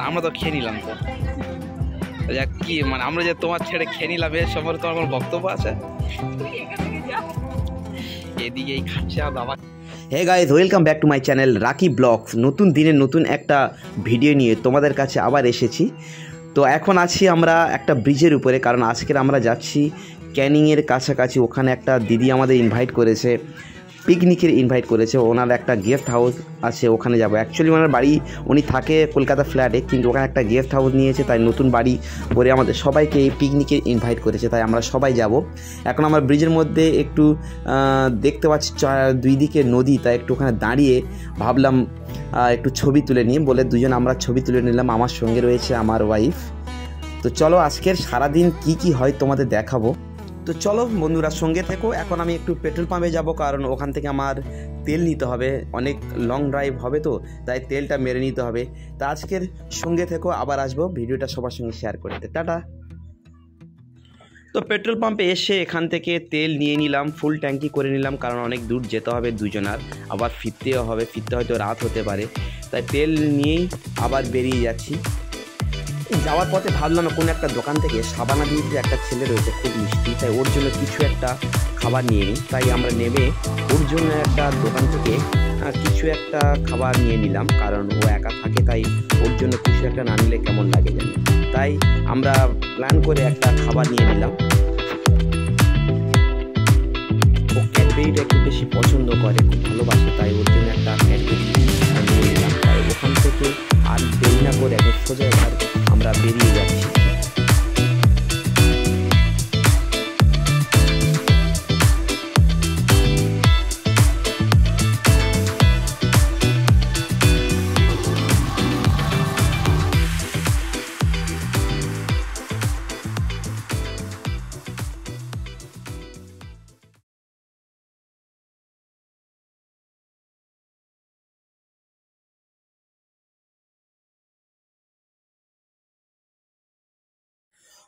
আমরা তো খেয়ে নিলাম তো যাক কি মানে আমরা যে তোমার ছেড়ে খেয়ে নিলাম এর সম্পর্কে তোমার কোনো বক্তব্য আছে? এদিকে এই খাচ্ছে বাবা। Hey guys, welcome back to my channel Raki vlogs. নতুন দিনে নতুন একটা ভিডিও নিয়ে তোমাদের কাছে আবার এসেছি। তো এখন আছি আমরা একটা ব্রিজের উপরে, কারণ আজকের আমরা যাচ্ছি ক্যানিংয়ের কাছাকাছি। ওখানে একটা দিদি আমাদের ইনভাইট করেছে, পিকনিকের ইনভাইট করেছে। ওনার একটা গেস্ট হাউস আছে, ওখানে যাব। অ্যাকচুয়ালি ওনার বাড়ি, উনি থাকে কলকাতা ফ্ল্যাটে, কিন্তু ওখানে একটা গেস্ট হাউস নিয়েছে, তাই নতুন বাড়ি করে আমাদের সবাইকে এই পিকনিকে ইনভাইট করেছে, তাই আমরা সবাই যাব। এখন আমরা ব্রিজের মধ্যে একটু দেখতে পাচ্ছি দুই দিকে নদী, তাই একটু ওখানে দাঁড়িয়ে ভাবলাম একটু ছবি তুলে নিয়ে বলে দুজন আমরা ছবি তুলে নিলাম। আমার সঙ্গে রয়েছে আমার ওয়াইফ। তো চলো আজকের সারাদিন কি হয় তোমাদের দেখাবো। তো চলো বন্ধুরা, সঙ্গে থেকো। এখন আমি একটু পেট্রোল পাম্পে যাব, কারণ ওখান থেকে আমার তেল নিতে হবে। অনেক লং ড্রাইভ হবে তো, তাই তেলটা মেরে নিতে হবে। তা আজকের সঙ্গে থেকো, আবার আসবো ভিডিওটা সবার সঙ্গে শেয়ার করতে। টাটা। তো পেট্রোল পাম্পে এসে এখান থেকে তেল নিয়ে নিলাম, ফুল ট্যাঙ্কি করে নিলাম, কারণ অনেক দূর যেতে হবে দুজনার, আবার ফিরতেও হবে, ফিরতে হয়তো রাত হতে পারে, তাই তেল নিয়েই আবার বেরিয়ে যাচ্ছি। যাওয়ার পথে ভাবলাম কোনো একটা দোকান থেকে সাবানা দিয়ে একটা ছেলে রয়েছে খুব মিষ্টি, তাই ওর জন্য কিছু একটা খাবার নিয়ে নিই। তাই আমরা নেমে ওর জন্য একটা দোকান থেকে কিছু একটা খাবার নিয়ে নিলাম, কারণ ও একা থাকে, তাই ওর জন্য কিছু একটা না নিলে কেমন লাগে জানি। তাই আমরা প্ল্যান করে একটা খাবার নিয়ে নিলাম। ও ক্যাডবেরিটা একটু বেশি পছন্দ করে, খুব ভালোবাসে, তাই ওর জন্য একটা ক্যাডবেরি নিয়ে নিলাম। তাই ওখান থেকে আর দেরি না করে এখন সোজা এবার আমরা বেরিয়ে যাচ্ছি।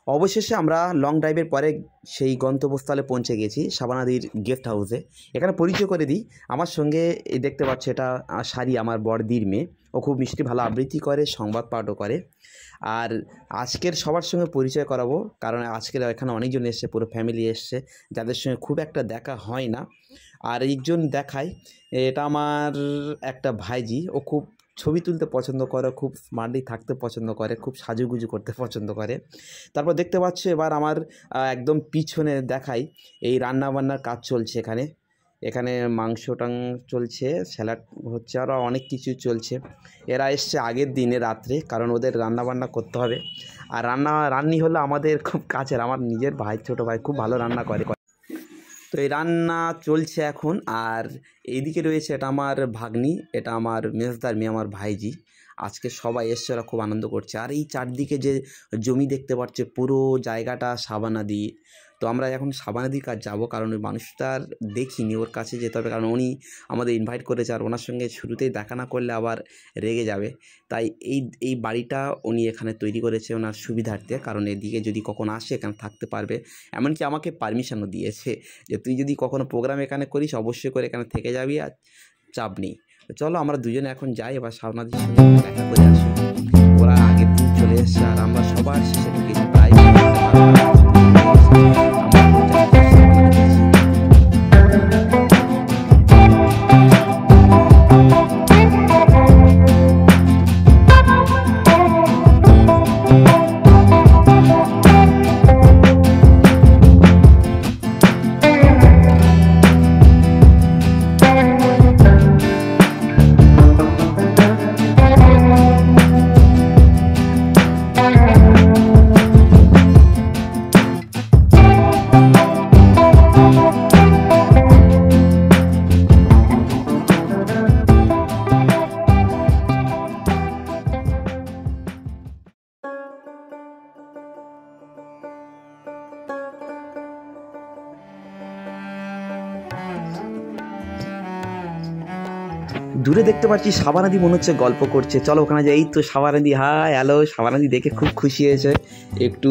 অবশেষে আমরা লং ড্রাইভের পরে সেই গন্তব্যস্থলে পৌঁছে গেছি, সাবানাদির গেস্ট হাউসে। এখানে পরিচয় করে দিই, আমার সঙ্গে এই দেখতে পাচ্ছ এটা শাড়ি, আমার বড়দির মেয়ে। ও খুব মিষ্টি, ভালো আবৃত্তি করে, সংবাদ পাঠও করে। আর আজকের সবার সঙ্গে পরিচয় করাবো, কারণ আজকের এখানে অনেকজন এসছে, পুরো ফ্যামিলি এসছে, যাদের সঙ্গে খুব একটা দেখা হয় না। আর একজন দেখায়, এটা আমার একটা ভাইজি। ও খুব ছবি তুলতে পছন্দ করে, খুব স্মার্টলি থাকতে পছন্দ করে, খুব সাজুগুজু করতে পছন্দ করে। তারপর দেখতে পাচ্ছ এবার আমার একদম পিছনে দেখাই, এই রান্নাবান্নার কাজ চলছে এখানে। এখানে মাংস চলছে, স্যালাড হচ্ছে, আরও অনেক কিছু চলছে। এরা এসছে আগের দিনে রাত্রে, কারণ ওদের রান্নাবান্না করতে হবে। আর রান্নি হলো আমাদের খুব কাছের, আমার নিজের ভাই, ছোটো ভাই, খুব ভালো রান্না করে। তো এই রান্না চলছে এখন। আর এইদিকে রয়েছে, এটা আমার ভাগ্নি, এটা আমার মেজদার মেয়ে, আমার ভাইজি। আজকে সবাই এসছে, ওরা খুব আনন্দ করছে। আর এই চারদিকে যে জমি দেখতে পাচ্ছে, পুরো জায়গাটা সাবানাদি। তো আমরা এখন সাবানাদির কাছে যাবো, কারণ ওই মানুষটার দেখিনি, ওর কাছে যেতে হবে, কারণ উনি আমাদের ইনভাইট করেছে। আর ওনার সঙ্গে শুরুতেই দেখা না করলে আবার রেগে যাবে। তাই এই বাড়িটা উনি এখানে তৈরি করেছে ওনার সুবিধার্থে, কারণ এদিকে যদি কখনো আসে এখানে থাকতে পারবে। এমনকি আমাকে পারমিশনও দিয়েছে যে তুই যদি কখনো প্রোগ্রাম এখানে করিস অবশ্যই করে এখানে থেকে যাবি, আর চাপ নেই। তো চলো আমরা দুজনে এখন যাই, এবার সাবনাদির সঙ্গে দেখা করে আসি। ওরা আগের দিন চলে এসছে, আর আমরা সবার শেষে ঢুকেছি প্রায়। দূরে দেখতে পাচ্ছি সাবানাদি, মনে হচ্ছে গল্প করছে। চলো ওখানে যাই। এই তো সাবানাদি, হাই হ্যালো। সাবানাদি দেখে খুব খুশি হয়েছে, একটু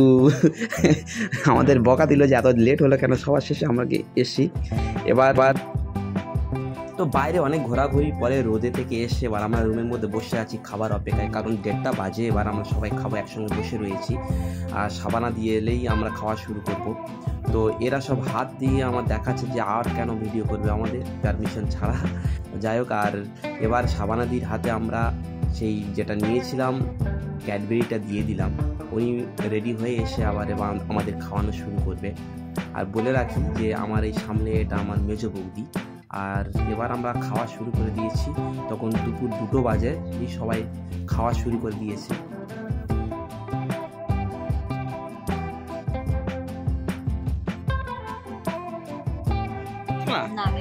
আমাদের বকা দিল যে এত লেট হলো কেন, সবার শেষে আমরা এসছি। এবার তো তো বাইরে অনেক ঘোরাঘুরির পরে রোদে থেকে এসে এবার আমরা রুমের মধ্যে বসে আছি খাবার অপেক্ষায়, কারণ 1:30 বাজে। এবার আমরা সবাই খাবো, একসঙ্গে বসে রয়েছি। আর সাবানা দিয়ে এলেই আমরা খাওয়া শুরু করব। তো এরা সব হাত দিয়ে আমার দেখাচ্ছে যে আর কেন ভিডিও করবে আমাদের পারমিশন ছাড়া। যাই হোক, আর এবার সাবানাদির হাতে আমরা সেই যেটা নিয়েছিলাম ক্যাডবেরিটা দিয়ে দিলাম। উনি রেডি হয়ে এসে আবার এবার আমাদের খাওয়ানো শুরু করবে। আর বলে রাখি যে আমার এই সামনে এটা আমার মেজো বৌদি। আর এবার আমরা খাওয়া শুরু করে দিয়েছি। তখন দুপুর 2টো বাজে, সবাই খাওয়া শুরু করে দিয়েছে।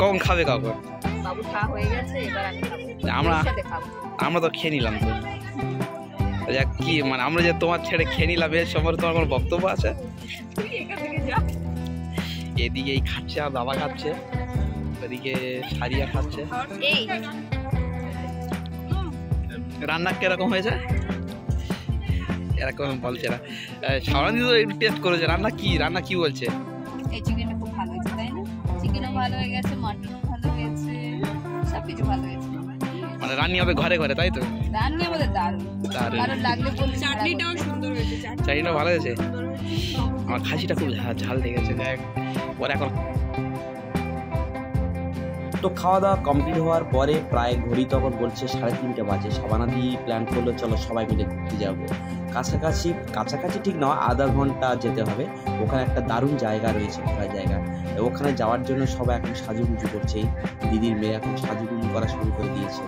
কখন খাবে কখন? বাবু খাওয়া হয়ে গেছে, এবার আমি খাবো। আমরা তো খেয়ে নিলাম। তো যাক, কি মানে আমরা যে তোমার ছেড়ে খেয়ে নিলাম এর সম্পর্কে তোমার কোনো বক্তব্য আছে? তুই এখান থেকে যা। এদিকে এই খাচ্ছে আর বাবা খাচ্ছে, ওদিকে সারিয়া খাচ্ছে। এই রান্না কিরকম হয়েছে এরকম বলছে না। সারাদিন তো একটু টেস্ট করেছে। রান্না কি বলছে? এই চিকেনটা খুব ভালো হয়েছে, তাই না? চিকেনও ভালো হয়ে গেছে, মাটনও ভালো হয়েছে, সবকিছু ভালো হয়েছে। মানে রান্নি হবে ঘরে ঘরে, তাই তো? রান্না আমাদের দারুণ। কারণ লাগলে বলবি। চাটনিটাও সুন্দর হয়েছে। চাটনিটাও ভালো হয়েছে। আমার খাসিটা খুব ঝাল লেগেছে। দেখ ওর এখন তো খাওয়া দাওয়া কমপ্লিট হওয়ার পরে প্রায় ঘড়ি তখন বলছে 3:30 বাজে। সাবানাদি প্ল্যান করলো চলো সবাই মিলে ঘুরতে যাবো। কাছাকাছি ঠিক নয়, আধা ঘন্টা যেতে হবে। ওখানে একটা দারুণ জায়গা রয়েছে, ঘোরার জায়গা। ওখানে যাওয়ার জন্য সবাই এখন সাজুগুজু করছে। দিদির মেয়ে এখন সাজুগুজু করা শুরু করে দিয়েছে।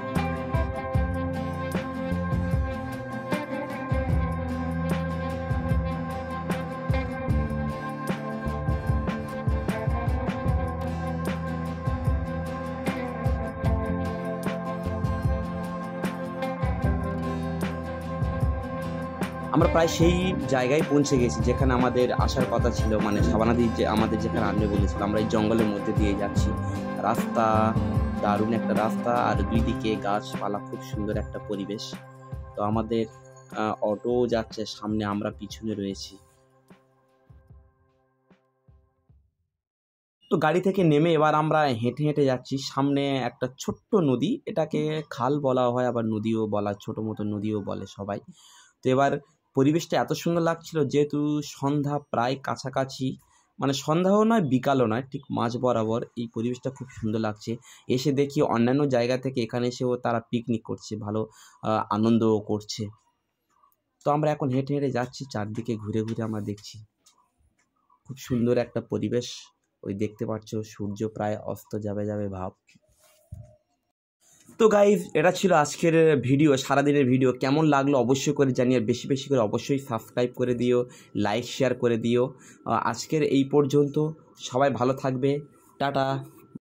আমরা প্রায় সেই জায়গায় পৌঁছে গেছি যেখানে আমাদের আসার কথা ছিল, মানে সাবানাদি যে আমাদের যেখানে আনবে বলেছিল। আমরা এই জঙ্গলের মধ্যে দিয়ে যাচ্ছি। রাস্তা দারুণ একটা রাস্তা, আর দুই দিকে গাছপালা, খুব সুন্দর একটা পরিবেশ। তো আমাদের অটো যাচ্ছে সামনে, আমরা পিছনে রয়েছি। তো গাড়ি থেকে নেমে এবার আমরা হেঁটে হেঁটে যাচ্ছি। সামনে একটা ছোট্ট নদী, এটাকে খাল বলা হয়, আবার নদীও বলা, ছোটো মতো নদীও বলে সবাই। তো এবার পরিবেশটা এত সুন্দর লাগছিল, যেহেতু সন্ধ্যা প্রায় কাছাকাছি, মানে সন্ধ্যাও নয় বিকালও নয়, ঠিক মাঝ বরাবর। এই পরিবেশটা খুব সুন্দর লাগছে। এসে দেখি অন্যান্য জায়গা থেকে এখানে এসেও তারা পিকনিক করছে, ভালো আনন্দও করছে। তো আমরা এখন হেঁটে হেঁটে যাচ্ছি, চারদিকে ঘুরে ঘুরে আমরা দেখছি। খুব সুন্দর একটা পরিবেশ। ওই দেখতে পাচ্ছ সূর্য প্রায় অস্ত যাবে ভাব। তো গাইজ, এটা ছিল আজকের ভিডিও, সারাদিনের ভিডিও। কেমন লাগলো অবশ্যই করে জানিয়ে, বেশি বেশি করে অবশ্যই সাবস্ক্রাইব করে দিও, লাইক শেয়ার করে দিও। আজকের এই পর্যন্ত, সবাই ভালো থাকবে, টাটা।